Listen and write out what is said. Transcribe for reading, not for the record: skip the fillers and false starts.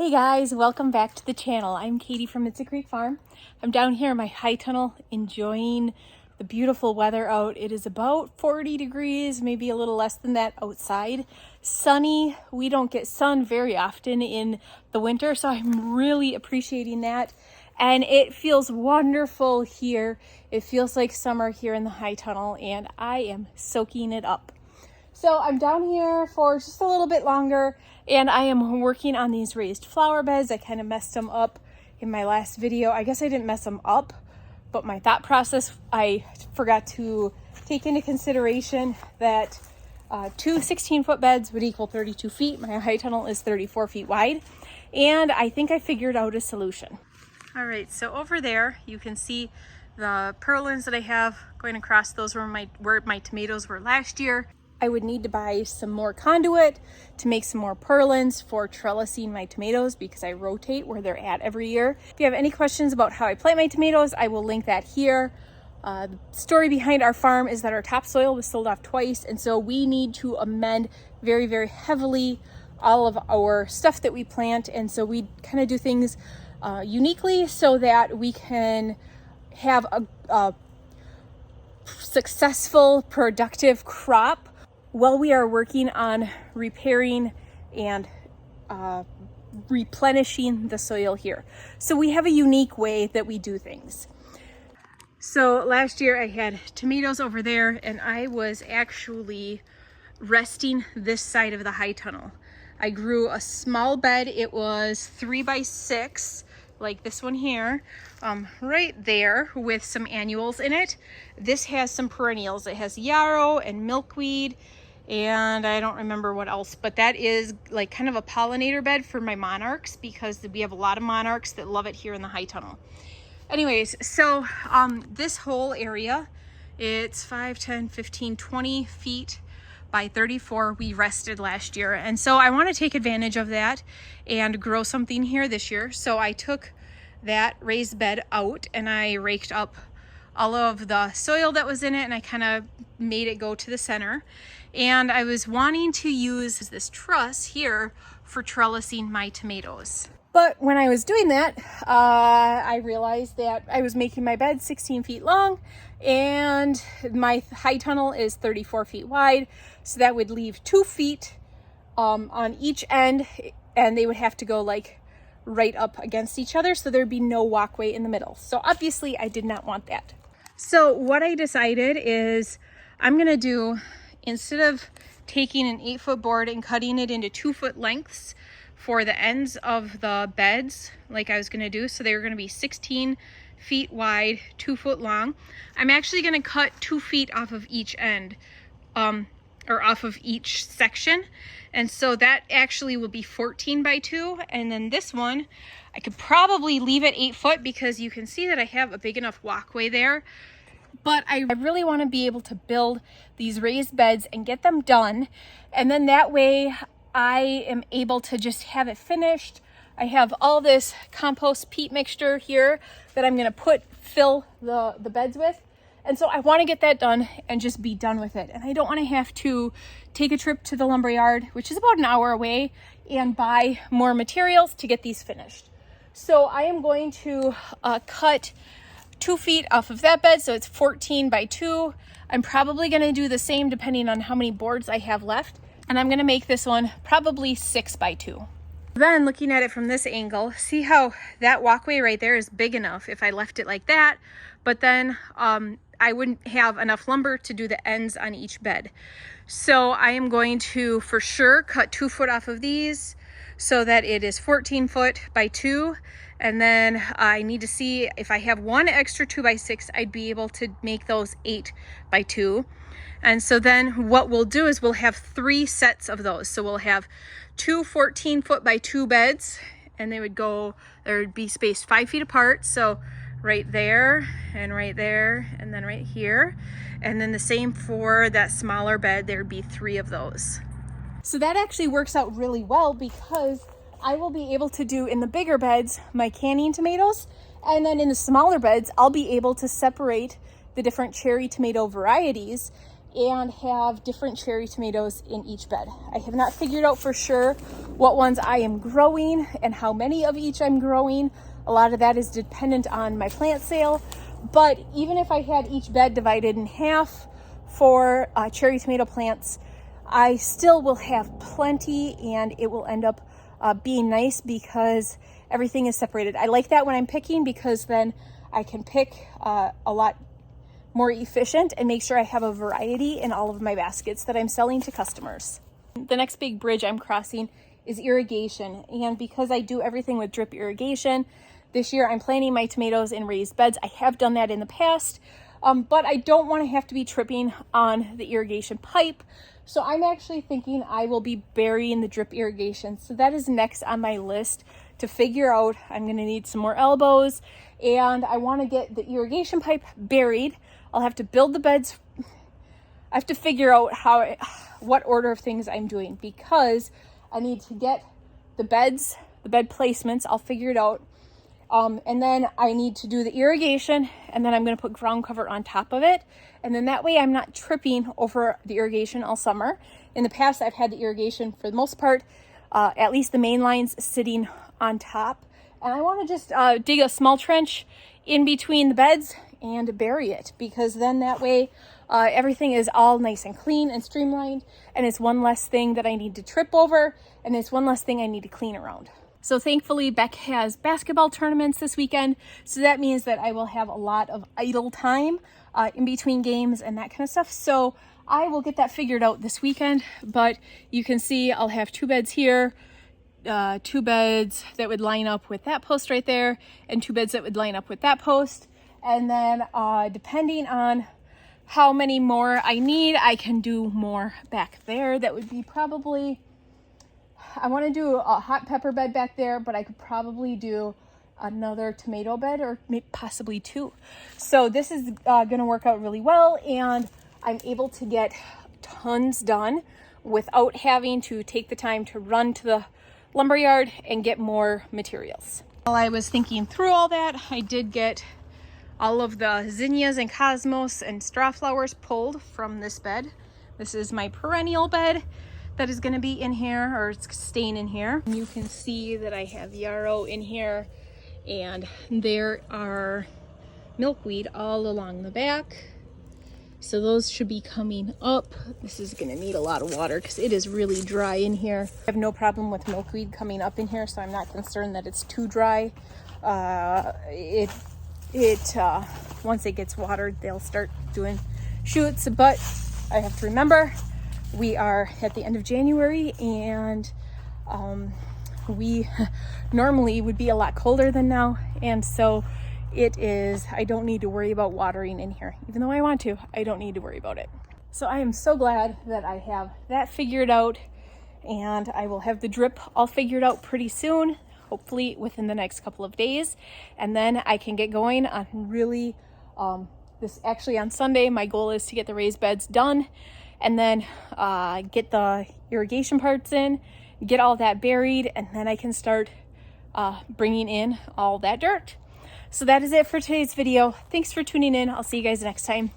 Hey guys, welcome back to the channel. I'm Katie from Mitza Creek Farm. I'm down here in my high tunnel enjoying the beautiful weather out. It is about 40 degrees, maybe a little less than that outside. Sunny. We don't get sun very often in the winter, so I'm really appreciating that. And it feels wonderful here. It feels like summer here in the high tunnel, and I am soaking it up. So I'm down here for just a little bit longer, and I am working on these raised flower beds. I kind of messed them up in my last video. I guess I didn't mess them up, but my thought process, I forgot to take into consideration that two 16-foot beds would equal 32 feet. My high tunnel is 34 feet wide, and I think I figured out a solution. All right, so over there you can see the purlins that I have going across. Those were where my tomatoes were last year. I would need to buy some more conduit to make some more purlins for trellising my tomatoes because I rotate where they're at every year. If you have any questions about how I plant my tomatoes, I will link that here. The story behind our farm is that our topsoil was sold off twice, and so we need to amend very, very heavily all of our stuff that we plant, and so we kind of do things uniquely so that we can have a successful, productive crop while we are working on repairing and replenishing the soil here. So we have a unique way that we do things. So last year I had tomatoes over there, and I was actually resting this side of the high tunnel. I grew a small bed. It was 3x6, like this one here, right there, with some annuals in it. This has some perennials. It has yarrow and milkweed, and I don't remember what else, but that is like kind of a pollinator bed for my monarchs because we have a lot of monarchs that love it here in the high tunnel. Anyways, so this whole area, it's 5, 10, 15, 20 feet by 34. We rested last year, and so I want to take advantage of that and grow something here this year. So I took that raised bed out and I raked up all of the soil that was in it, and I kind of made it go to the center. And I was wanting to use this truss here for trellising my tomatoes. But when I was doing that, I realized that I was making my bed 16 feet long, and my high tunnel is 34 feet wide. So that would leave 2 feet on each end, and they would have to go like right up against each other. So there'd be no walkway in the middle. So obviously I did not want that. So what I decided is I'm gonna do, instead of taking an 8-foot board and cutting it into 2-foot lengths for the ends of the beds, like I was gonna do, so they were gonna be 16 feet wide, 2 foot long, I'm actually gonna cut 2 feet off of each end, or off of each section. And so that actually will be 14 by 2. And then this one, I could probably leave it 8 foot because you can see that I have a big enough walkway there. But I really want to be able to build these raised beds and get them done. And then that way I am able to just have it finished. I have all this compost peat mixture here that I'm going to fill the beds with. And so I want to get that done and just be done with it. And I don't want to have to take a trip to the lumberyard, which is about an hour away, and buy more materials to get these finished. So I am going to cut 2 feet off of that bed, so it's 14 by 2. I'm probably going to do the same depending on how many boards I have left. And I'm going to make this one probably 6 by 2. Then looking at it from this angle, see how that walkway right there is big enough if I left it like that, but then I wouldn't have enough lumber to do the ends on each bed. So I am going to for sure cut 2 foot off of these so that it is 14 foot by 2. And then I need to see if I have one extra 2x6, I'd be able to make those 8 by 2. And so then what we'll do is we'll have 3 sets of those. So we'll have 2 14 foot by 2 beds, and they would be spaced 5 feet apart. So right there, and then right here. And then the same for that smaller bed, there'd be 3 of those. So that actually works out really well because I will be able to do in the bigger beds my canning tomatoes, and then in the smaller beds I'll be able to separate the different cherry tomato varieties and have different cherry tomatoes in each bed. I have not figured out for sure what ones I am growing and how many of each I'm growing. A lot of that is dependent on my plant sale, but even if I had each bed divided in half for cherry tomato plants, I still will have plenty, and it will end up being nice because everything is separated. I like that when I'm picking, because then I can pick a lot more efficient and make sure I have a variety in all of my baskets that I'm selling to customers. The next big bridge I'm crossing is irrigation, and because I do everything with drip irrigation, this year I'm planting my tomatoes in raised beds. I have done that in the past, but I don't want to have to be tripping on the irrigation pipe. So I'm actually thinking I will be burying the drip irrigation. So that is next on my list to figure out. I'm going to need some more elbows, and I want to get the irrigation pipe buried. I'll have to build the beds. I have to figure out what order of things I'm doing, because I need to get the bed placements. I'll figure it out. And then I need to do the irrigation, and then I'm going to put ground cover on top of it. And then that way I'm not tripping over the irrigation all summer. In the past, I've had the irrigation, for the most part, at least the main lines, sitting on top. And I want to just dig a small trench in between the beds and bury it, because then that way everything is all nice and clean and streamlined, and it's one less thing that I need to trip over, and it's one less thing I need to clean around. So thankfully, Beck has basketball tournaments this weekend, so that means that I will have a lot of idle time in between games and that kind of stuff. So I will get that figured out this weekend, but you can see I'll have 2 beds here, 2 beds that would line up with that post right there, and 2 beds that would line up with that post. And then depending on how many more I need, I can do more back there. That would be probably, I want to do a hot pepper bed back there, but I could probably do another tomato bed, or maybe possibly 2. So this is going to work out really well, and I'm able to get tons done without having to take the time to run to the lumberyard and get more materials. While I was thinking through all that, I did get all of the zinnias and cosmos and straw flowers pulled from this bed. This is my perennial bed that is going to be in here, or it's staying in here. You can see that I have yarrow in here, and there are milkweed all along the back. So those should be coming up. This is going to need a lot of water because it is really dry in here. I have no problem with milkweed coming up in here, so I'm not concerned that it's too dry. Once it gets watered, they'll start doing shoots, but I have to remember we are at the end of January, and we normally would be a lot colder than now, and so I don't need to worry about watering in here. Even though I want to, I don't need to worry about it. So I am so glad that I have that figured out, and I will have the drip all figured out pretty soon, hopefully within the next couple of days, and then I can get going on really on Sunday. My goal is to get the raised beds done, and then get the irrigation parts in, get all that buried, and then I can start bringing in all that dirt. So that is it for today's video. Thanks for tuning in. I'll see you guys next time.